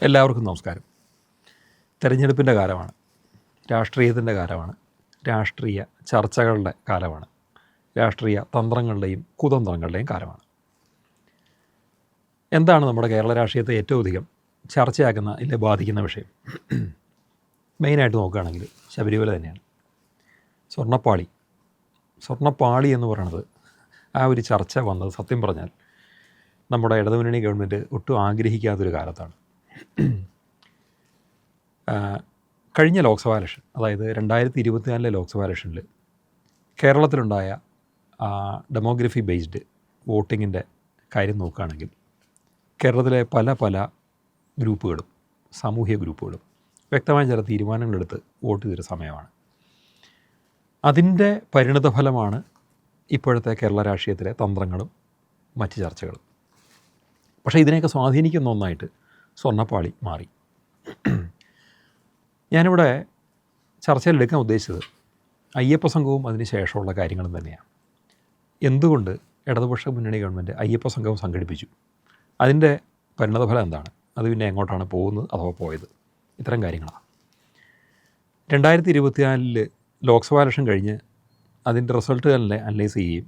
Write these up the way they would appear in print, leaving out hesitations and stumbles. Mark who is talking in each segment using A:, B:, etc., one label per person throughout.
A: എല്ലാവർക്കും നമസ്കാരം. തെരഞ്ഞെടുപ്പിൻ്റെ കാലമാണ്, രാഷ്ട്രീയത്തിൻ്റെ കാലമാണ്, രാഷ്ട്രീയ ചർച്ചകളുടെ കാലമാണ്, രാഷ്ട്രീയ തന്ത്രങ്ങളുടെയും കുതന്ത്രങ്ങളുടെയും കാലമാണ്. എന്താണ് നമ്മുടെ കേരള രാഷ്ട്രീയത്തെ ഏറ്റവും അധികം ചർച്ചയാക്കുന്ന ഇല്ലെ ബാധിക്കുന്ന വിഷയം? മെയിനായിട്ട് നോക്കുകയാണെങ്കിൽ ശബരിമല തന്നെയാണ്. സ്വർണ്ണപ്പാളി എന്ന് പറയുന്നത്, ആ ഒരു ചർച്ച വന്നത് സത്യം പറഞ്ഞാൽ നമ്മുടെ ഇടതുമുന്നണി ഗവൺമെൻറ് ഒട്ടും ആഗ്രഹിക്കാത്തൊരു കാലത്താണ്. കഴിഞ്ഞ ലോക്സഭാ ഇലക്ഷൻ, അതായത് 2024 ലോക്സഭാ ഇലക്ഷനിൽ കേരളത്തിലുണ്ടായ ഡെമോഗ്രഫി ബേസ്ഡ് വോട്ടിങ്ങിൻ്റെ കാര്യം നോക്കുകയാണെങ്കിൽ കേരളത്തിലെ പല ഗ്രൂപ്പുകളും, സാമൂഹ്യ ഗ്രൂപ്പുകളും വ്യക്തമായ ചില തീരുമാനങ്ങളെടുത്ത് വോട്ട് ചെയ്തൊരു സമയമാണ്. അതിൻ്റെ പരിണിതഫലമാണ് ഇപ്പോഴത്തെ കേരള രാഷ്ട്രീയത്തിലെ തന്ത്രങ്ങളും മറ്റ് ചർച്ചകളും. പക്ഷേ ഇതിനെയൊക്കെ സ്വാധീനിക്കുന്ന ഒന്നായിട്ട് സ്വർണ്ണപ്പാളി മാറി. ഞാനിവിടെ ചർച്ചയിലെടുക്കാൻ ഉദ്ദേശിച്ചത് അയ്യപ്പ സംഘവും അതിന് ശേഷമുള്ള കാര്യങ്ങളും തന്നെയാണ്. എന്തുകൊണ്ട് ഇടതുപക്ഷ മുന്നണി ഗവൺമെൻറ് അയ്യപ്പ സംഘം സംഘടിപ്പിച്ചു? അതിൻ്റെ പരിണതഫലം എന്താണ്? അത് പിന്നെ എങ്ങോട്ടാണ് പോകുന്നത് അഥവാ പോയത്? ഇത്തരം കാര്യങ്ങളാണ്. 2024 ലോക്സഭാ ഇലക്ഷൻ കഴിഞ്ഞ് അതിൻ്റെ റിസൾട്ട് തന്നെ അനലൈസ് ചെയ്യുകയും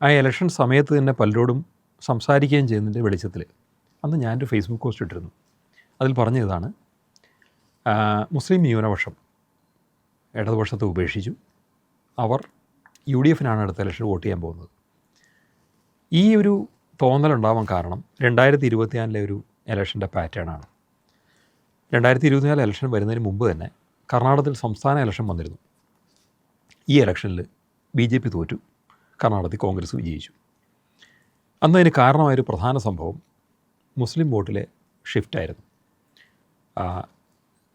A: ആ ഇലക്ഷൻ സമയത്ത് തന്നെ പലരോടും സംസാരിക്കുകയും ചെയ്യുന്നതിൻ്റെ വെളിച്ചത്തിൽ അന്ന് ഞാനൊരു ഫേസ്ബുക്ക് പോസ്റ്റ് ഇട്ടിരുന്നു. അതിൽ പറഞ്ഞതാണ്, മുസ്ലിം ന്യൂനപക്ഷം ഇടതുപക്ഷത്തെ ഉപേക്ഷിച്ചു, അവർ UDF അടുത്ത ഇലക്ഷൻ വോട്ട് ചെയ്യാൻ പോകുന്നത്. ഈ ഒരു തോന്നലുണ്ടാവാൻ കാരണം 2024 ഒരു ഇലക്ഷൻ്റെ പാറ്റേണാണ്. 2024 ഇലക്ഷൻ വരുന്നതിന് മുമ്പ് തന്നെ കർണാടകത്തിൽ സംസ്ഥാന ഇലക്ഷൻ വന്നിരുന്നു. ഈ ഇലക്ഷനിൽ BJP തോറ്റു, കർണാടകത്തിൽ കോൺഗ്രസ് വിജയിച്ചു. അന്ന് അതിന് കാരണമായൊരു പ്രധാന സംഭവം മുസ്ലിം വോട്ടിലെ ഷിഫ്റ്റായിരുന്നു.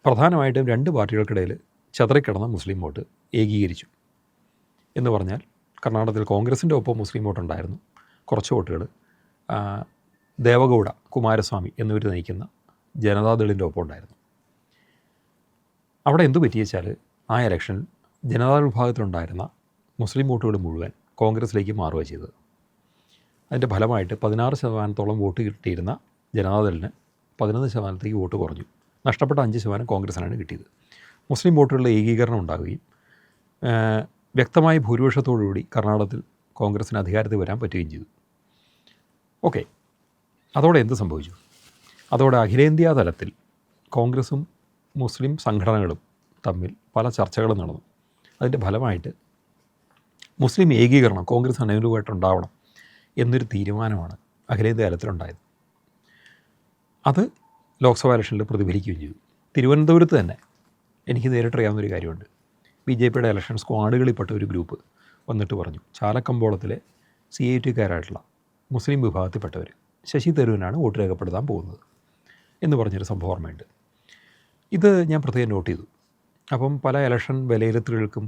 A: പ്രധാനമായിട്ടും രണ്ട് പാർട്ടികൾക്കിടയിൽ ചതറിക്കിടന്ന മുസ്ലിം വോട്ട് ഏകീകരിച്ചു എന്ന് പറഞ്ഞാൽ, കർണാടകത്തിൽ കോൺഗ്രസിൻ്റെ ഒപ്പം മുസ്ലിം വോട്ടുണ്ടായിരുന്നു. കുറച്ച് വോട്ടുകൾ ദേവഗൗഡ, കുമാരസ്വാമി എന്നിവർ നയിക്കുന്ന ജനതാദളിൻ്റെ ഒപ്പം ഉണ്ടായിരുന്നു. അവിടെ എന്തു പറ്റിയെച്ചാൽ, ആ ഇലക്ഷനിൽ ജനതാദൾ വിഭാഗത്തിലുണ്ടായിരുന്ന മുസ്ലിം വോട്ടുകൾ മുഴുവൻ കോൺഗ്രസിലേക്ക് മാറുക ചെയ്തത്. അതിൻ്റെ ഫലമായിട്ട് 16% വോട്ട് കിട്ടിയിരുന്ന ജനതാദളിന് 11% വോട്ട് കുറഞ്ഞു. നഷ്ടപ്പെട്ട 5% കോൺഗ്രസിനാണ് കിട്ടിയത്. മുസ്ലിം വോട്ടുകളുടെ ഏകീകരണം ഉണ്ടാകുകയും വ്യക്തമായ ഭൂരിപക്ഷത്തോടുകൂടി കർണാടകത്തിൽ കോൺഗ്രസിന് അധികാരത്തിൽ വരാൻ പറ്റുകയും ചെയ്തു. ഓക്കെ, അതോടെ എന്ത് സംഭവിച്ചു? അതോടെ അഖിലേന്ത്യാ തലത്തിൽ കോൺഗ്രസും മുസ്ലിം സംഘടനകളും തമ്മിൽ പല ചർച്ചകളും നടന്നു. അതിൻ്റെ ഫലമായിട്ട് മുസ്ലിം ഏകീകരണം കോൺഗ്രസ് അനുകൂലമായിട്ടുണ്ടാവണം എന്നൊരു തീരുമാനമാണ് അഖിലേന്ത്യാ തലത്തിലുണ്ടായത്. അത് ലോക്സഭാ ഇലക്ഷനിൽ പ്രതിഫലിക്കുകയും ചെയ്തു. തിരുവനന്തപുരത്ത് തന്നെ എനിക്ക് നേരിട്ടറിയാവുന്നൊരു കാര്യമുണ്ട്. BJPയുടെ ഇലക്ഷൻ സ്ക്വാഡുകളിൽപ്പെട്ട ഒരു ഗ്രൂപ്പ് വന്നിട്ട് പറഞ്ഞു, ചാലക്കമ്പോളത്തിലെ CIT-കാരായിട്ടുള്ള മുസ്ലിം വിഭാഗത്തിൽപ്പെട്ടവർ ശശി തരൂരിനാണ് വോട്ട് രേഖപ്പെടുത്താൻ പോകുന്നത് എന്ന് പറഞ്ഞൊരു സംഭവം ഓർമ്മയുണ്ട്. ഇത് ഞാൻ പ്രത്യേകം നോട്ട് ചെയ്തു. അപ്പം പല ഇലക്ഷൻ വിലയിരുത്തലുകൾക്കും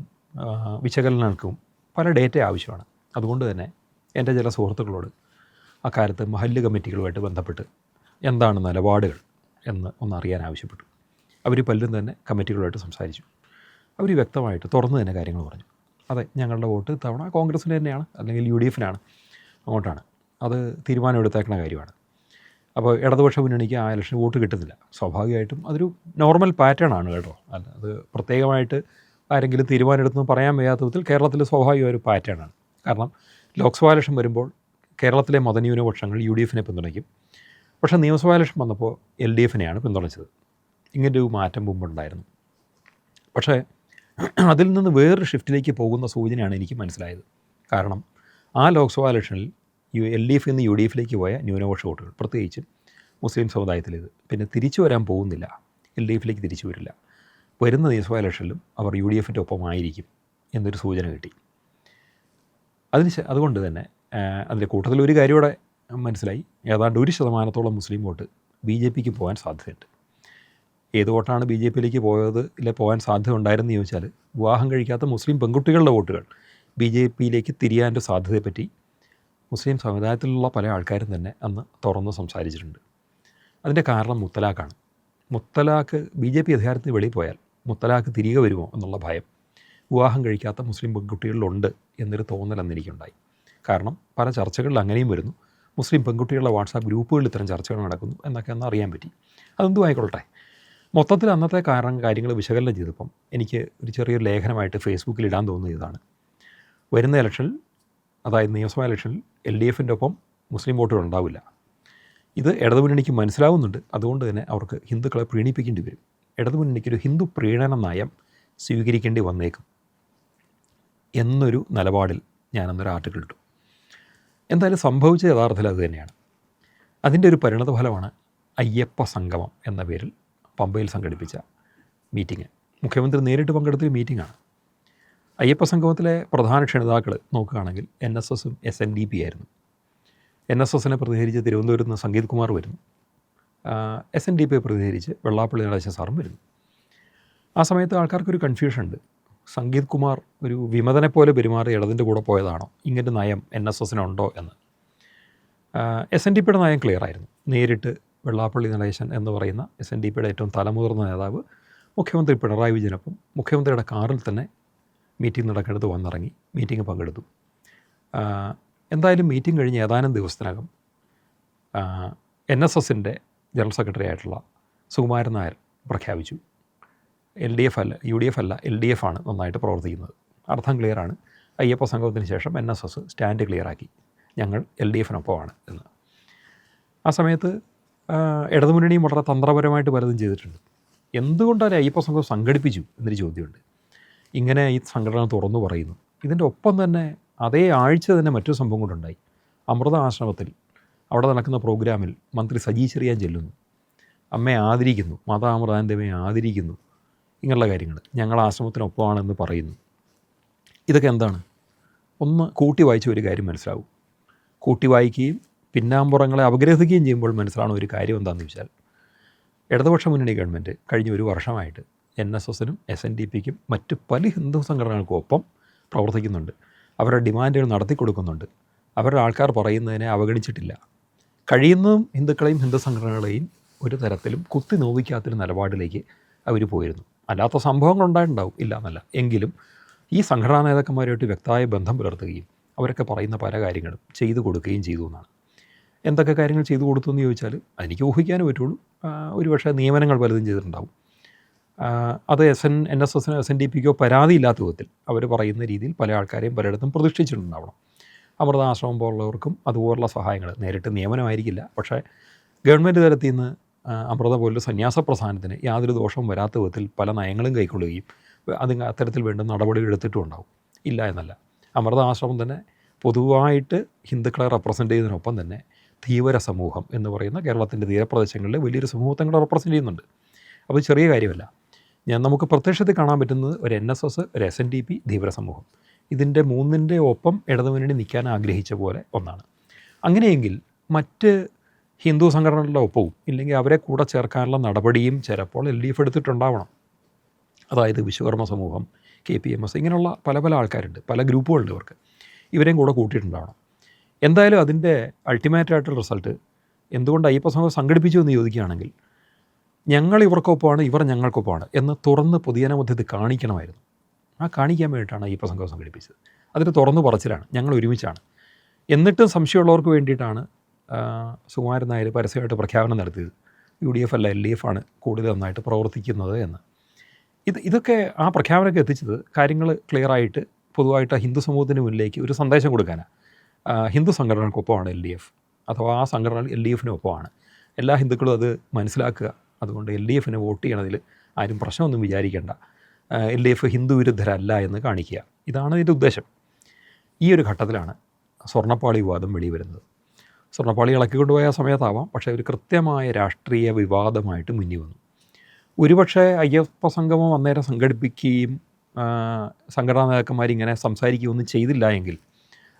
A: വിശകലനങ്ങൾക്കും പല ഡേറ്റ ആവശ്യമാണ്. അതുകൊണ്ട് തന്നെ എൻ്റെ ചില സുഹൃത്തുക്കളോട് അക്കാലത്ത് മഹല്ല് കമ്മിറ്റികളുമായിട്ട് ബന്ധപ്പെട്ട് എന്താണ് നിലപാടുകൾ എന്ന് ഒന്നറിയാൻ ആവശ്യപ്പെട്ടു. അവർ പലരും തന്നെ കമ്മിറ്റികളുമായിട്ട് സംസാരിച്ചു. അവർ വ്യക്തമായിട്ട് തുറന്നു തന്നെ കാര്യങ്ങൾ പറഞ്ഞു. അതെ, ഞങ്ങളുടെ വോട്ട് തവണ കോൺഗ്രസിന് തന്നെയാണ്, അല്ലെങ്കിൽ UDFനാണ്, അങ്ങോട്ടാണ്. അത് തീരുമാനമെടുത്തേക്കുന്ന കാര്യമാണ്. അപ്പോൾ ഇടതുപക്ഷ മുന്നണിക്ക് ആ ഇലക്ഷൻ വോട്ട് കിട്ടുന്നില്ല. സ്വാഭാവികമായിട്ടും അതൊരു നോർമൽ പാറ്റേൺ ആണ് കേട്ടോ. അല്ല, അത് പ്രത്യേകമായിട്ട് ആരെങ്കിലും തീരുമാനമെടുത്തെന്ന് പറയാൻ വയ്യാത്ത വിധത്തിൽ കേരളത്തിൽ സ്വാഭാവിക ഒരു പാറ്റേൺ ആണ്. കാരണം ലോക്സഭാ ഇലക്ഷൻ വരുമ്പോൾ കേരളത്തിലെ മതന്യൂനപക്ഷങ്ങൾ UDFനെ പിന്തുണയ്ക്കും. പക്ഷേ നിയമസഭാ ഇലക്ഷൻ വന്നപ്പോൾ LDFനെയാണ് പിന്തുണച്ചത്. ഇങ്ങനൊരു മാറ്റം മുമ്പുണ്ടായിരുന്നു. പക്ഷേ അതിൽ നിന്ന് വേറൊരു ഷിഫ്റ്റിലേക്ക് പോകുന്ന സൂചനയാണ് എനിക്ക് മനസ്സിലായത്. കാരണം ആ ലോക്സഭാ ഇലക്ഷനിൽ LDF നിന്ന് UDFിലേക്ക് പോയ ന്യൂനപക്ഷ വോട്ടുകൾ, പ്രത്യേകിച്ച് മുസ്ലിം സമുദായത്തിലേത്, പിന്നെ തിരിച്ചു വരാൻ പോകുന്നില്ല, LDFിലേക്ക് തിരിച്ചു വരില്ല. വരുന്ന നിയമസഭാ ഇലക്ഷനിലും അവർ UDFിൻ്റെ ഒപ്പമായിരിക്കും എന്നൊരു സൂചന കിട്ടി. അതുകൊണ്ട് തന്നെ അതിൻ്റെ കൂട്ടത്തിൽ ഒരു കാര്യം കൂടെ മനസ്സിലായി. ഏതാണ്ട് 1% മുസ്ലിം വോട്ട് BJPക്ക് പോകാൻ സാധ്യതയുണ്ട്. ഏത് വോട്ടാണ് BJPയിലേക്ക് പോയത്, ഇല്ല പോകാൻ സാധ്യത ഉണ്ടായിരുന്നെന്ന് ചോദിച്ചാൽ, വിവാഹം കഴിക്കാത്ത മുസ്ലിം പെൺകുട്ടികളുടെ വോട്ടുകൾ BJPയിലേക്ക് തിരിയാൻ്റെ സാധ്യതയെപ്പറ്റി മുസ്ലിം സമുദായത്തിലുള്ള പല ആൾക്കാരും തന്നെ അന്ന് തുറന്ന് സംസാരിച്ചിട്ടുണ്ട്. അതിൻ്റെ കാരണം മുത്തലാഖാണ്. മുത്തലാഖ് BJP അധികാരത്തിന് വെളിയിൽ പോയാൽ മുത്തലാഖ് തിരികെ വരുമോ എന്നുള്ള ഭയം വിവാഹം കഴിക്കാത്ത മുസ്ലിം പെൺകുട്ടികളിലുണ്ട് എന്നൊരു തോന്നൽ അന്നെനിക്കുണ്ടായി. കാരണം പല ചർച്ചകളിൽ അങ്ങനെയും വരുന്നു. മുസ്ലിം പെൺകുട്ടികളുടെ വാട്സാപ്പ് ഗ്രൂപ്പുകളിൽ ഇത്തരം ചർച്ചകൾ നടക്കുന്നു എന്നൊക്കെ ഒന്ന് അറിയാൻ പറ്റി. അതെന്തും ആയിക്കൊള്ളട്ടെ. മൊത്തത്തിൽ അന്നത്തെ കാര്യങ്ങൾ വിശകലനം ചെയ്തപ്പം എനിക്ക് ഒരു ചെറിയൊരു ലേഖനമായിട്ട് ഫേസ്ബുക്കിൽ ഇടാൻ തോന്നിയതാണ്, വരുന്ന ഇലക്ഷനിൽ, അതായത് നിയമസഭാ ഇലക്ഷനിൽ LDFൻ്റെ ഒപ്പം മുസ്ലിം വോട്ടുകൾ ഉണ്ടാവില്ല. ഇത് ഇടതുമുന്നണിക്ക് മനസ്സിലാവുന്നുണ്ട്. അതുകൊണ്ട് തന്നെ അവർക്ക് ഹിന്ദുക്കളെ പ്രീണിപ്പിക്കേണ്ടി വരും. ഇടതുമുന്നണിക്കൊരു ഹിന്ദു പ്രീണന നയം സ്വീകരിക്കേണ്ടി വന്നേക്കും എന്നൊരു നിലപാടിൽ ഞാനന്നൊരു ആർട്ടിക്കിൾ ഇട്ടു. എന്തായാലും സംഭവിച്ച യഥാർത്ഥത്തിൽ അത് തന്നെയാണ്. അതിൻ്റെ ഒരു പരിണതഫലമാണ് അയ്യപ്പ സംഗമം എന്ന പേരിൽ പമ്പയിൽ സംഘടിപ്പിച്ച മീറ്റിംഗ്. മുഖ്യമന്ത്രി നേരിട്ട് പങ്കെടുത്തൊരു മീറ്റിംഗാണ്. അയ്യപ്പ സംഗമത്തിലെ പ്രധാന ക്ഷണിതാക്കൾ നോക്കുകയാണെങ്കിൽ NSSും SNDP ആയിരുന്നു. NSSനെ പ്രതിനിധീകരിച്ച് തിരുവനന്തപുരത്ത് നിന്ന് സംഗീത് കുമാർ വരുന്നു. SNDP പ്രതിനിധീകരിച്ച് വെള്ളാപ്പള്ളി നടേശൻ സാറും വരുന്നു. ആ സമയത്ത് ആൾക്കാർക്കൊരു കൺഫ്യൂഷൻ ഉണ്ട്. സംഗീത് കുമാർ ഒരു വിമതനെ പോലെ പെരുമാറി ഇടതിൻ്റെ കൂടെ പോയതാണോ, ഇങ്ങനൊരു നയം NSSനുണ്ടോ എന്ന്. SNDPയുടെ നയം ക്ലിയർ ആയിരുന്നു. നേരിട്ട് വെള്ളാപ്പള്ളി നടേശൻ എന്ന് പറയുന്ന SNDPയുടെ ഏറ്റവും തലമുതിർന്ന നേതാവ് മുഖ്യമന്ത്രി പിണറായി വിജയനൊപ്പം മുഖ്യമന്ത്രിയുടെ കാറിൽ തന്നെ മീറ്റിംഗ് നടക്കേണ്ടത് വന്നിറങ്ങി മീറ്റിംഗ് പങ്കെടുത്തു. എന്തായാലും മീറ്റിംഗ് കഴിഞ്ഞ് ഏതാനും ദിവസത്തിനകം NSSൻ്റെ ജനറൽ സെക്രട്ടറി ആയിട്ടുള്ള സുകുമാരൻ നായർ പ്രഖ്യാപിച്ചു, LDF അല്ല, UDF അല്ല, LDF ആണ് നന്നായിട്ട് പ്രവർത്തിക്കുന്നത്. അർത്ഥം ക്ലിയറാണ്. അയ്യപ്പ സംഗമത്തിന് ശേഷം NSS സ്റ്റാൻഡ് ക്ലിയറാക്കി, ഞങ്ങൾ LDFനൊപ്പമാണ് എന്ന്. ആ സമയത്ത് ഇടതുമുന്നണിയും വളരെ തന്ത്രപരമായിട്ട് പലതും ചെയ്തിട്ടുണ്ട്. എന്തുകൊണ്ടാണ് അയ്യപ്പ സംഘം സംഘടിപ്പിച്ചു എന്നൊരു ചോദ്യമുണ്ട്. ഇങ്ങനെ ഈ സംഘടന തുറന്നു പറയുന്നു. ഇതിൻ്റെ ഒപ്പം തന്നെ അതേ ആഴ്ച തന്നെ മറ്റൊരു സംഭവം കൊണ്ടുണ്ടായി. അമൃത ആശ്രമത്തിൽ അവിടെ നടക്കുന്ന പ്രോഗ്രാമിൽ മന്ത്രി സജി ചെറിയാൻ ചെല്ലുന്നു, അമ്മയെ ആദരിക്കുന്നു, മാതാ അമൃതാനന്ദമയെ ആദരിക്കുന്നു, ഇങ്ങനെയുള്ള കാര്യങ്ങൾ, ഞങ്ങൾ ആശ്രമത്തിനൊപ്പമാണെന്ന് പറയുന്നു. ഇതൊക്കെ എന്താണ്? ഒന്ന് കൂട്ടി വായിച്ച ഒരു കാര്യം മനസ്സിലാവും. കൂട്ടി വായിക്കുകയും പിന്നാമ്പുറങ്ങളെ അപഗ്രഹിക്കുകയും ചെയ്യുമ്പോൾ മനസ്സിലാവുന്ന ഒരു കാര്യം എന്താണെന്ന് വെച്ചാൽ, ഇടതുപക്ഷ മുന്നണി ഗവൺമെൻറ് കഴിഞ്ഞ ഒരു വർഷമായിട്ട് NSSനും SNDPക്കും മറ്റ് പല ഹിന്ദു സംഘടനകൾക്കും ഒപ്പം പ്രവർത്തിക്കുന്നുണ്ട്. അവരുടെ ഡിമാൻഡുകൾ നടത്തി കൊടുക്കുന്നുണ്ട്. അവരുടെ ആൾക്കാർ പറയുന്നതിനെ അവഗണിച്ചിട്ടില്ല. കഴിയുന്നതും ഹിന്ദുക്കളെയും ഹിന്ദു സംഘടനകളെയും ഒരു തരത്തിലും കുത്തി നോവിക്കാത്തൊരു നിലപാടിലേക്ക് അവർ പോയിരുന്നു. അല്ലാത്ത സംഭവങ്ങൾ ഉണ്ടായിട്ടുണ്ടാവും, ഇല്ല എന്നല്ല. എങ്കിലും ഈ സംഘടനാ നേതാക്കന്മാരുമായിട്ട് വ്യക്തമായ ബന്ധം പുലർത്തുകയും അവരൊക്കെ പറയുന്ന പല കാര്യങ്ങളും ചെയ്തു കൊടുക്കുകയും ചെയ്തു എന്നാണ്. എന്തൊക്കെ കാര്യങ്ങൾ ചെയ്തു കൊടുത്തു എന്ന് ചോദിച്ചാൽ എനിക്ക് ഊഹിക്കാനേ പറ്റുള്ളൂ. ഒരുപക്ഷെ നിയമനങ്ങൾ പലതും ചെയ്തിട്ടുണ്ടാവും. അത് NSSനോ SNDPക്കോ പരാതിയില്ലാത്ത വിധത്തിൽ അവർ പറയുന്ന രീതിയിൽ പല ആൾക്കാരെയും പലയിടത്തും പ്രതിഷ്ഠിച്ചിട്ടുണ്ടാവണം. അമൃതാശ്രമം പോലുള്ളവർക്കും അതുപോലുള്ള സഹായങ്ങൾ, നേരിട്ട് നിയമനമായിരിക്കില്ല, പക്ഷേ ഗവൺമെൻറ് തലത്തിൽ നിന്ന് അമൃത പോലുള്ള സന്യാസ പ്രസ്ഥാനത്തിന് യാതൊരു ദോഷവും വരാത്ത വിധത്തിൽ പല നയങ്ങളും കൈക്കൊള്ളുകയും അത്തരത്തിൽ വേണ്ട നടപടികൾ എടുത്തിട്ടും ഉണ്ടാവും. ഇല്ല എന്നല്ല. അമൃത ആശ്രമം തന്നെ പൊതുവായിട്ട് ഹിന്ദുക്കളെ റെപ്രസെൻ്റ് ചെയ്യുന്നതിനൊപ്പം തന്നെ ധീവര സമൂഹം എന്ന് പറയുന്ന കേരളത്തിൻ്റെ തീരപ്രദേശങ്ങളിലെ വലിയൊരു സമൂഹത്തെ കൂടെ റെപ്രസെൻ്റ് ചെയ്യുന്നുണ്ട്. അപ്പോൾ ചെറിയ കാര്യമല്ല. നമുക്ക് പ്രത്യക്ഷത്തിൽ കാണാൻ പറ്റുന്നത് ഒരു NSS, ഒരു SNDP, ധീവര സമൂഹം, ഇതിൻ്റെ മൂന്നിൻ്റെ ഒപ്പം ഇടതുമുന്നണി നിൽക്കാൻ ആഗ്രഹിച്ച പോലെ ഒന്നാണ്. അങ്ങനെയെങ്കിൽ മറ്റ് ഹിന്ദു സംഘടനകളുടെ ഒപ്പവും ഇല്ലെങ്കിൽ അവരെ കൂടെ ചേർക്കാനുള്ള നടപടിയും ചിലപ്പോൾ LDF എടുത്തിട്ടുണ്ടാവണം. അതായത് വിശ്വകർമ്മ സമൂഹം, KPMS, ഇങ്ങനെയുള്ള പല പല ആൾക്കാരുണ്ട്, പല ഗ്രൂപ്പുകളുണ്ട് ഇവർക്ക്. ഇവരെയും കൂടെ കൂട്ടിയിട്ടുണ്ടാവണം. എന്തായാലും അതിൻ്റെ അൾട്ടിമേറ്റായിട്ടുള്ള റിസൾട്ട് എന്തുകൊണ്ട് അയ്യപ്പ സംഘം സംഘടിപ്പിച്ചു എന്ന് ചോദിക്കുകയാണെങ്കിൽ, ഞങ്ങൾ ഇവർക്കൊപ്പമാണ്, ഇവർ ഞങ്ങൾക്കൊപ്പമാണ് എന്ന് തുറന്ന് പൊതുജനമധ്യത്തിൽ കാണിക്കണമായിരുന്നു. ആ കാണിക്കാൻ വേണ്ടിയിട്ടാണ് അയ്യപ്പ സംഘം സംഘടിപ്പിച്ചത്. അതൊരു തുറന്നു പറച്ചിലാണ്, ഞങ്ങൾ ഒരുമിച്ചാണ്. എന്നിട്ടും സംശയമുള്ളവർക്ക് വേണ്ടിയിട്ടാണ് സുകുമാരൻ നായർ പരസ്യമായിട്ട് പ്രഖ്യാപനം നടത്തിയത്, UDF അല്ല LDF ആണ് കൂടുതൽ നന്നായിട്ട് പ്രവർത്തിക്കുന്നത് എന്ന്. ഇതൊക്കെ ആ പ്രഖ്യാപനമൊക്കെ എത്തിച്ചത് കാര്യങ്ങൾ ക്ലിയറായിട്ട് പൊതുവായിട്ട് ഹിന്ദു സമൂഹത്തിന് മുന്നിലേക്ക് ഒരു സന്ദേശം കൊടുക്കാനാണ്. ഹിന്ദു സംഘടനകൾക്കൊപ്പമാണ് LDF, അഥവാ ആ സംഘടന LDFനൊപ്പമാണ്. എല്ലാ ഹിന്ദുക്കളും അത് മനസ്സിലാക്കുക. അതുകൊണ്ട് LDFന് വോട്ട് ചെയ്യണതിൽ ആരും പ്രശ്നമൊന്നും വിചാരിക്കേണ്ട, LDF ഹിന്ദു വിരുദ്ധരല്ല എന്ന് കാണിക്കുക. ഇതാണ് ഇതിൻ്റെ ഉദ്ദേശം. ഈ ഒരു ഘട്ടത്തിലാണ് സ്വർണ്ണപ്പാളി വിവാദം വെളി വരുന്നത്. സ്വർണ്ണപ്പാളി ഇളക്കിക്കൊണ്ടുപോയ സമയത്താവാം, പക്ഷേ ഒരു കൃത്യമായ രാഷ്ട്രീയ വിവാദമായിട്ട് മുന്നിൽ വന്നു. ഒരുപക്ഷെ അയ്യപ്പ സംഗമം അന്നേരം സംഘടിപ്പിക്കുകയും സംഘടനാ നേതാക്കന്മാരിങ്ങനെ സംസാരിക്കുകയൊന്നും ചെയ്തില്ല എങ്കിൽ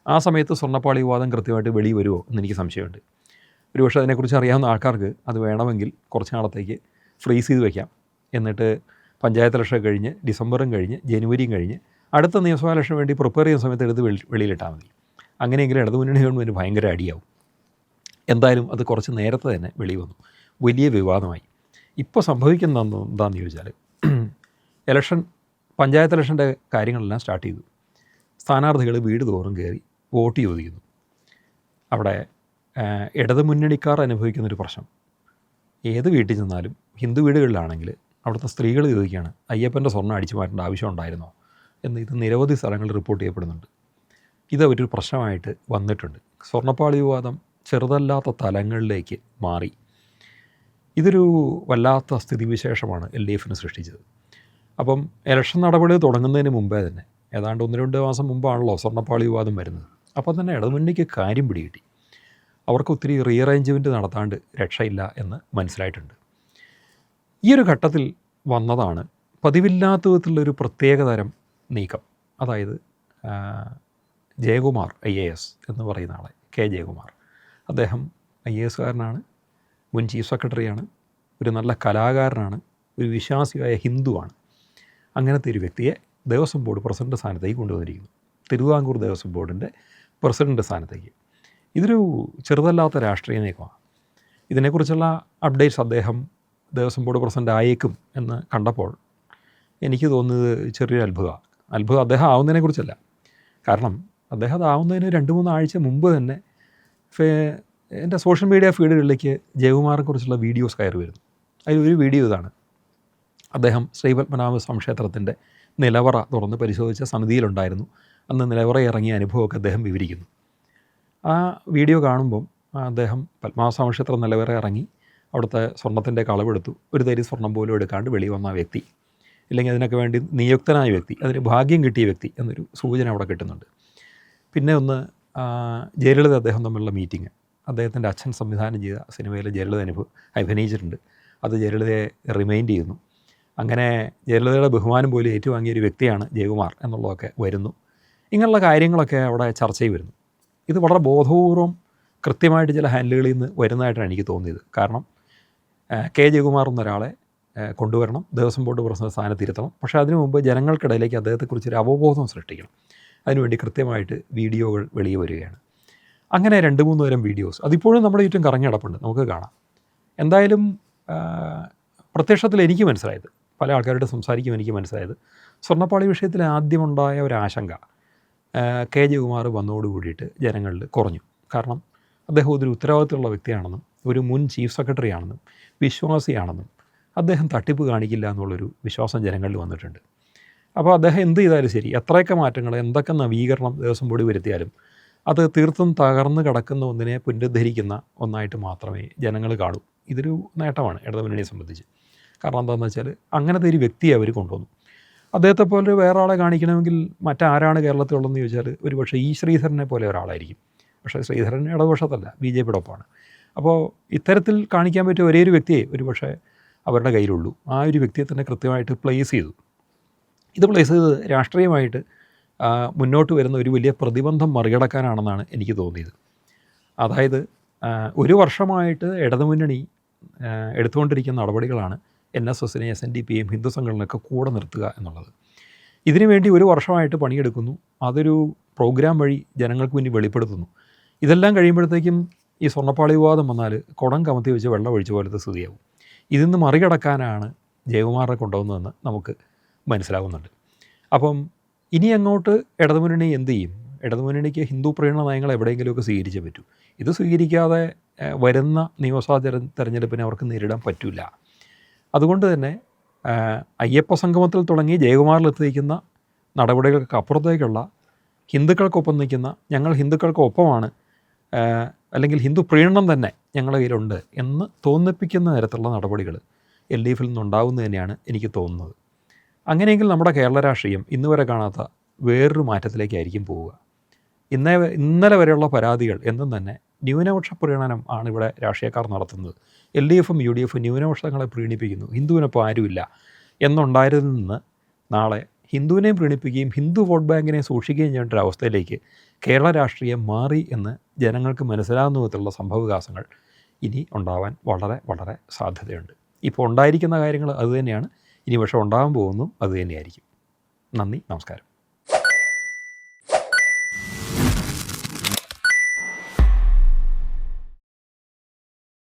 A: ആ സമയത്ത് സ്വർണ്ണപ്പാളി വിവാദം കൃത്യമായിട്ട് വെളി വരുമോ എന്നെനിക്ക് സംശയമുണ്ട്. ഒരുപക്ഷെ അതിനെക്കുറിച്ച് അറിയാവുന്ന ആൾക്കാർക്ക് അത് വേണമെങ്കിൽ കുറച്ച് നാളത്തേക്ക് ഫ്രീസ് ചെയ്ത് വയ്ക്കാം. എന്നിട്ട് പഞ്ചായത്ത് ഇലക്ഷൻ കഴിഞ്ഞ് ഡിസംബറും കഴിഞ്ഞ് ജനുവരിയും കഴിഞ്ഞ് അടുത്ത നിയമസഭാ ഇലക്ഷന് വേണ്ടി പ്രിപ്പയർ ചെയ്യുന്ന സമയത്ത് എടുത്ത് വെളിയിലിട്ടാൽ മതി. അങ്ങനെയെങ്കിലും ഇടതുമുന്നണി ഗവൺമെൻറ് ഭയങ്കര അടിയാവും. എന്തായാലും അത് കുറച്ച് നേരത്തെ തന്നെ വെളി വന്നു, വലിയ വിവാദമായി. ഇപ്പോൾ സംഭവിക്കുന്ന എന്താണെന്ന് ചോദിച്ചാൽ, പഞ്ചായത്ത് ഇലക്ഷൻ്റെ കാര്യങ്ങളെല്ലാം സ്റ്റാർട്ട് ചെയ്തു. സ്ഥാനാർത്ഥികൾ വീട് തോറും കയറി വോട്ട് ചോദിക്കുന്നു. അവിടെ ഇടതുമുന്നണിക്കാർ അനുഭവിക്കുന്നൊരു പ്രശ്നം, ഏത് വീട്ടിൽ ചെന്നാലും ഹിന്ദു വീടുകളിലാണെങ്കിൽ അവിടുത്തെ സ്ത്രീകൾ ചോദിക്കുകയാണ് അയ്യപ്പൻ്റെ സ്വർണ്ണം അടിച്ചു മാറ്റേണ്ട ആവശ്യം ഉണ്ടായിരുന്നോ എന്ന്. ഇത് നിരവധി സ്ഥലങ്ങളിൽ റിപ്പോർട്ട് ചെയ്യപ്പെടുന്നുണ്ട്. ഇത് ഒരു പ്രശ്നമായിട്ട് വന്നിട്ടുണ്ട്. സ്വർണ്ണപ്പാളി വിവാദം ചെറുതല്ലാത്ത തലങ്ങളിലേക്ക് മാറി. ഇതൊരു വല്ലാത്ത സ്ഥിതിവിശേഷമാണ് LDFന് സൃഷ്ടിച്ചത്. അപ്പം ഇലക്ഷൻ നടപടി തുടങ്ങുന്നതിന് മുമ്പേ തന്നെ, ഏതാണ്ട് 1-2 മാസം മുമ്പാണല്ലോ സ്വർണ്ണപ്പാളി വിവാദം വരുന്നത്. അപ്പോൾ തന്നെ ഇടതുമുന്നണിക്ക് കാര്യം പിടികിട്ടി. അവർക്ക് ഒത്തിരി റീഅറേഞ്ച്മെൻറ്റ് നടത്താണ്ട് രക്ഷയില്ല എന്ന് മനസ്സിലായിട്ടുണ്ട്. ഈ ഒരു ഘട്ടത്തിൽ വന്നതാണ് പതിവില്ലാത്ത വിധത്തിലുള്ളൊരു പ്രത്യേകതരം നീക്കം. അതായത് ജയകുമാർ IAS എന്ന് പറയുന്ന ആളെ, K ജയകുമാർ, അദ്ദേഹം IASകാരനാണ്, മുൻ ചീഫ് സെക്രട്ടറിയാണ്, ഒരു നല്ല കലാകാരനാണ്, ഒരു വിശ്വാസിയായ ഹിന്ദുവാണ്. അങ്ങനത്തെ ഒരു വ്യക്തിയെ ദേവസ്വം ബോർഡ് പ്രസിഡൻ്റ് സ്ഥാനത്തേക്ക് കൊണ്ടുവന്നിരിക്കുന്നു. തിരുവിതാംകൂർ ദേവസ്വം ബോർഡിൻ്റെ പ്രസിഡൻ്റ് സ്ഥാനത്തേക്ക്. ഇതൊരു ചെറുതല്ലാത്ത രാഷ്ട്രീയ നീക്കമാണ്. ഇതിനെക്കുറിച്ചുള്ള അപ്ഡേറ്റ്സ് അദ്ദേഹം ദേവസ്വം ബോർഡ് പ്രസിഡൻ്റ് ആയേക്കും എന്ന് കണ്ടപ്പോൾ എനിക്ക് തോന്നുന്നത് ചെറിയൊരു അത്ഭുതം അദ്ദേഹം ആവുന്നതിനെക്കുറിച്ചല്ല. കാരണം അദ്ദേഹം അതാവുന്നതിന് 2-3 ആഴ്ച മുമ്പ് തന്നെ എൻ്റെ സോഷ്യൽ മീഡിയ ഫീഡുകളിലേക്ക് ജയകുമാറിനെ കുറിച്ചുള്ള വീഡിയോസ് കയറി വരുന്നു. അതിലൊരു വീഡിയോ ഇതാണ്. അദ്ദേഹം ശ്രീപത്മനാഭ സ്വാമി ക്ഷേത്രത്തിൻ്റെ നിലവറ തുറന്ന് പരിശോധിച്ച സമിതിയിലുണ്ടായിരുന്നു. അന്ന് നിലവറ ഇറങ്ങിയ അനുഭവമൊക്കെ അദ്ദേഹം വിവരിക്കുന്നു. ആ വീഡിയോ കാണുമ്പം അദ്ദേഹം പത്മനാഭസ്വാമി ക്ഷേത്രം നിലവറ ഇറങ്ങി അവിടുത്തെ സ്വർണ്ണത്തിൻ്റെ കളവെടുത്തു. ഒരു തരി സ്വർണം പോലും എടുക്കാണ്ട് വെളിയിൽ വന്ന വ്യക്തി, ഇല്ലെങ്കിൽ അതിനൊക്കെ വേണ്ടി നിയുക്തനായ വ്യക്തി, അതിന് ഭാഗ്യം കിട്ടിയ വ്യക്തി എന്നൊരു സൂചന അവിടെ കിട്ടുന്നുണ്ട്. പിന്നെ ഒന്ന് ജയലളിത അദ്ദേഹം തമ്മിലുള്ള മീറ്റിംഗ്, അദ്ദേഹത്തിൻ്റെ അച്ഛൻ സംവിധാനം ചെയ്ത സിനിമയിൽ ജയലളിത അഭിനയിച്ചിട്ടുണ്ട്. അത് ജയലളിതയെ റിമൈൻഡ് ചെയ്യുന്നു. അങ്ങനെ ജയലളിതയുടെ ബഹുമാനം പോലും ഏറ്റുവാങ്ങിയ ഒരു വ്യക്തിയാണ് ജയകുമാർ എന്നുള്ളതൊക്കെ വരുന്നു. ഇങ്ങനെയുള്ള കാര്യങ്ങളൊക്കെ അവിടെ ചർച്ചയിൽ വരുന്നു. ഇത് വളരെ ബോധപൂർവം കൃത്യമായിട്ട് ചില ഹാൻഡിലുകളിൽ നിന്ന് വരുന്നതായിട്ടാണ് എനിക്ക് തോന്നിയത്. കാരണം K ജയകുമാർ എന്നൊരാളെ കൊണ്ടുവരണം, ദേവസ്വം ബോർഡ് പ്രസിഡന്റ് സ്ഥാനത്തിരുത്തണം. പക്ഷേ അതിനു മുമ്പ് ജനങ്ങൾക്കിടയിലേക്ക് അദ്ദേഹത്തെക്കുറിച്ചൊരു അവബോധം സൃഷ്ടിക്കണം. അതിനുവേണ്ടി കൃത്യമായിട്ട് വീഡിയോകൾ വെളിയിൽ വരികയാണ്. അങ്ങനെ 2-3 തരം വീഡിയോസ് അതിപ്പോഴും നമ്മുടെ ചുറ്റും കറങ്ങി കിടപ്പുണ്ട്, നമുക്ക് കാണാം. എന്തായാലും പ്രത്യക്ഷത്തിൽ എനിക്ക് മനസ്സിലായത്, പല ആൾക്കാരോട് സംസാരിക്കും എനിക്ക് മനസ്സിലായത്, സ്വർണ്ണപ്പാളി വിഷയത്തിൽ ആദ്യമുണ്ടായ ഒരു ആശങ്ക K ജയകുമാർ വന്നതോടുകൂടിയിട്ട് ജനങ്ങളിൽ കുറഞ്ഞു. കാരണം അദ്ദേഹം ഒരു ഉത്തരവാദിത്തമുള്ള വ്യക്തിയാണെന്നും ഒരു മുൻ ചീഫ് സെക്രട്ടറി ആണെന്നും വിശ്വാസിയാണെന്നും അദ്ദേഹം തട്ടിപ്പ് കാണിക്കില്ല എന്നുള്ളൊരു വിശ്വാസം ജനങ്ങളിൽ വന്നിട്ടുണ്ട്. അപ്പോൾ അദ്ദേഹം എന്ത് ചെയ്താലും ശരി, എത്രയൊക്കെ മാറ്റങ്ങൾ, എന്തൊക്കെ നവീകരണം ദേവസ്വം ബോർഡ് വരുത്തിയാലും അത് തീർത്തും തകർന്ന് കിടക്കുന്ന ഒന്നിനെ പുനരുദ്ധരിക്കുന്ന ഒന്നായിട്ട് മാത്രമേ ജനങ്ങൾ കാണൂ. ഇതൊരു നേട്ടമാണ് ഇടതുമുന്നണിയെ സംബന്ധിച്ച്. കാരണം എന്താണെന്ന് വെച്ചാൽ അങ്ങനത്തെ ഒരു വ്യക്തിയെ അവർ കൊണ്ടുവന്നു. അദ്ദേഹത്തെ പോലെ വേറെ ആളെ കാണിക്കണമെങ്കിൽ മറ്റാരാണ് കേരളത്തിലുള്ളതെന്ന് ചോദിച്ചാൽ ഒരുപക്ഷെ ഈ ശ്രീധരനെ പോലെ ഒരാളായിരിക്കും. പക്ഷേ ശ്രീധരൻ ഇടതുപക്ഷത്തല്ല, BJPയുടെ ഒപ്പമാണ്. അപ്പോൾ ഇത്തരത്തിൽ കാണിക്കാൻ പറ്റിയ ഒരേ ഒരു വ്യക്തിയെ ഒരുപക്ഷെ അവരുടെ കയ്യിലുള്ളൂ. ആ ഒരു വ്യക്തിയെ തന്നെ കൃത്യമായിട്ട് പ്ലേസ് ചെയ്തു. ഇത് പ്ലേസ് ചെയ്ത് രാഷ്ട്രീയമായിട്ട് മുന്നോട്ട് വരുന്ന ഒരു വലിയ പ്രതിബന്ധം മറികടക്കാനാണെന്നാണ് എനിക്ക് തോന്നിയത്. അതായത് 1 വർഷമായിട്ട് ഇടതുമുന്നണി എടുത്തുകൊണ്ടിരിക്കുന്ന നടപടികളാണ് NSSനെ SNDPയെയും ഹിന്ദു സംഘടനയൊക്കെ കൂടെ നിർത്തുക എന്നുള്ളത്. ഇതിനു വേണ്ടി 1 വർഷമായിട്ട് പണിയെടുക്കുന്നു. അതൊരു പ്രോഗ്രാം വഴി ജനങ്ങൾക്ക് മുന്നിൽ വെളിപ്പെടുത്തുന്നു. ഇതെല്ലാം കഴിയുമ്പോഴത്തേക്കും ഈ സ്വർണ്ണപ്പാളി വിവാദം വന്നാൽ കുടം കമത്തി വെച്ച് വെള്ളം ഒഴിച്ച പോലത്തെ സ്ഥിതിയാവും. ഇതിൽ നിന്ന് മറികടക്കാനാണ് ജയകുമാറിനെ കൊണ്ടുവന്നതെന്ന് നമുക്ക് മനസ്സിലാകുന്നുണ്ട്. അപ്പം ഇനി അങ്ങോട്ട് ഇടതുമുന്നണി എന്ത് ചെയ്യും? ഇടതുമുന്നണിക്ക് ഹിന്ദു പ്രീണന നയങ്ങൾ എവിടെയെങ്കിലുമൊക്കെ സ്വീകരിച്ചേ പറ്റൂ. ഇത് സ്വീകരിക്കാതെ വരുന്ന നിയമസഭാ തെരഞ്ഞെടുപ്പിനെ അവർക്ക് നേരിടാൻ പറ്റില്ല. അതുകൊണ്ട് തന്നെ അയ്യപ്പ സംഗമത്തിൽ തുടങ്ങി ജയകുമാറിലെത്തിക്കുന്ന നടപടികൾക്ക് അപ്പുറത്തേക്കുള്ള ഹിന്ദുക്കൾക്കൊപ്പം നിൽക്കുന്ന, ഞങ്ങൾ ഹിന്ദുക്കൾക്കൊപ്പമാണ്, അല്ലെങ്കിൽ ഹിന്ദു പ്രീണനം തന്നെ ഞങ്ങളുടെ കയ്യിലുണ്ട് എന്ന് തോന്നിപ്പിക്കുന്ന തരത്തിലുള്ള നടപടികൾ LDFിൽ നിന്നുണ്ടാകുന്നത് തന്നെയാണ് എനിക്ക് തോന്നുന്നത്. അങ്ങനെയെങ്കിൽ നമ്മുടെ കേരള രാഷ്ട്രീയം ഇന്ന് വരെ കാണാത്ത വേറൊരു മാറ്റത്തിലേക്കായിരിക്കും പോവുക. ഇന്നലെ വരെയുള്ള പരാതികൾ എന്നും തന്നെ ന്യൂനപക്ഷ പ്രീണനം ആണ് ഇവിടെ രാഷ്ട്രീയക്കാർ നടത്തുന്നത്. LDFും UDFും ന്യൂനപക്ഷങ്ങളെ പ്രീണിപ്പിക്കുന്നു, ഹിന്ദുവിനൊപ്പം ആരുമില്ല എന്നുണ്ടായതിൽ നിന്ന് നാളെ ഹിന്ദുവിനെയും പ്രീണിപ്പിക്കുകയും ഹിന്ദു വോട്ട് ബാങ്കിനെ സൂക്ഷിക്കുകയും ചെയ്യേണ്ട ഒരു അവസ്ഥയിലേക്ക് കേരള രാഷ്ട്രീയം മാറി എന്ന് ജനങ്ങൾക്ക് മനസ്സിലാകുന്ന വിധത്തിലുള്ള സംഭവവികാസങ്ങൾ ഇനി ഉണ്ടാവാൻ വളരെ വളരെ സാധ്യതയുണ്ട്. ഇപ്പോൾ ഉണ്ടായിരിക്കുന്ന കാര്യങ്ങൾ അതുതന്നെയാണ്, ഇനി പക്ഷേ ഉണ്ടാകാൻ പോകുന്നതും അതുതന്നെയായിരിക്കും. നന്ദി, നമസ്കാരം.